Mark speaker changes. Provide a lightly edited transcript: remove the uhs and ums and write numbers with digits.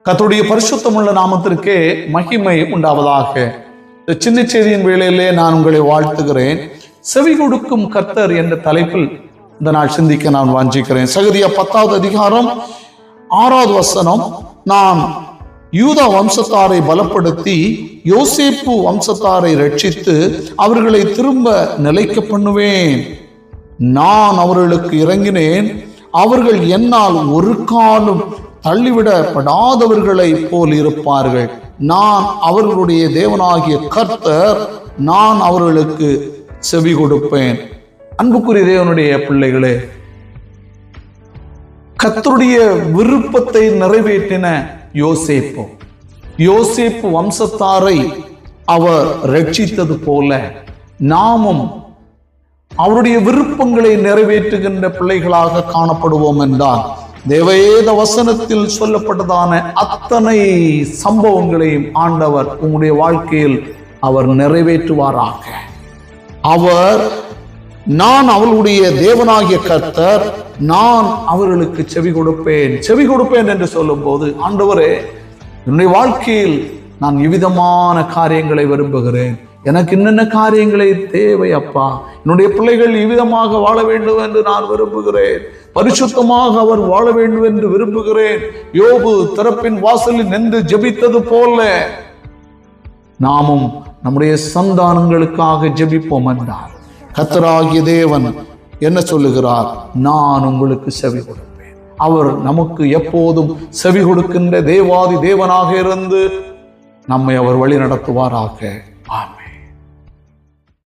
Speaker 1: கர்த்தருடைய பரிசுத்தமுள்ள நாமத்திற்கே மகிமை உண்டாவதாக. இந்த சின்ன செய்தியின் வேளையிலே நான் உங்களை வாழ்த்துகிறேன். செவி கொடுக்கும் கர்த்தர் என்ற தலைப்பில் இந்த நாள் சிந்திக்க நான் வாஞ்சிக்கிறேன். சகரியா 10வது அதிகாரம் 6வது வசனம், நான் யூதா வம்சத்தாரை பலப்படுத்தி யோசேப்பு வம்சத்தாரை ரட்சித்து அவர்களை திரும்ப நிலைக்க பண்ணுவேன். நான் அவர்களுக்கு இறங்கினேன், அவர்கள் என்னால் ஒரு காலம் தள்ளிவிடப்படாதவர்களை போல் இருப்பார்கள். நான் அவர்களுடைய தேவனாகிய கர்த்தர், நான் அவர்களுக்கு செவி கொடுப்பேன். அன்புக்குரிய தேவனுடைய பிள்ளைகளே, கர்த்தருடைய விருப்பத்தை நிறைவேற்றின யோசேப்பு வம்சத்தாரை அவர் ரட்சித்தது போல நாமும் அவருடைய விருப்பங்களை நிறைவேற்றுகின்ற பிள்ளைகளாக காணப்படுவோம் என்றால் தேவவேத வசனத்தில் சொல்லப்பட்டதான அத்தனை சம்பவங்களையும் ஆண்டவர் உங்களுடைய வாழ்க்கையில் அவர் நிறைவேற்றுவாராக. அவர், நான் அவர்களுடைய தேவனாகிய கர்த்தர், நான் அவர்களுக்கு செவி கொடுப்பேன் என்று சொல்லும் போது, ஆண்டவரே, என்னுடைய வாழ்க்கையில் நான் எவ்விதமான காரியங்களை விரும்புகிறேன், எனக்கு என்னென்ன காரியங்களை தேவை அப்பா, என்னுடைய பிள்ளைகள் இவ்விதமாக வாழ வேண்டும் என்று நான் விரும்புகிறேன், பரிசுத்தமாக அவர் வாழ வேண்டும் என்று விரும்புகிறேன். யோபு திறப்பின் வாசலில் நின்று ஜெபித்தது போல நாமும் நம்முடைய சந்தானங்களுக்காக ஜெபிப்போம் என்றார். கர்த்தராகிய தேவன் என்ன சொல்லுகிறார்? நான் உங்களுக்கு செவி கொடுப்பேன். அவர் நமக்கு எப்போதும் செவி கொடுக்கின்ற தேவாதி தேவனாக இருந்து நம்மை அவர் வழி நடத்துவாராக. ஆமென்.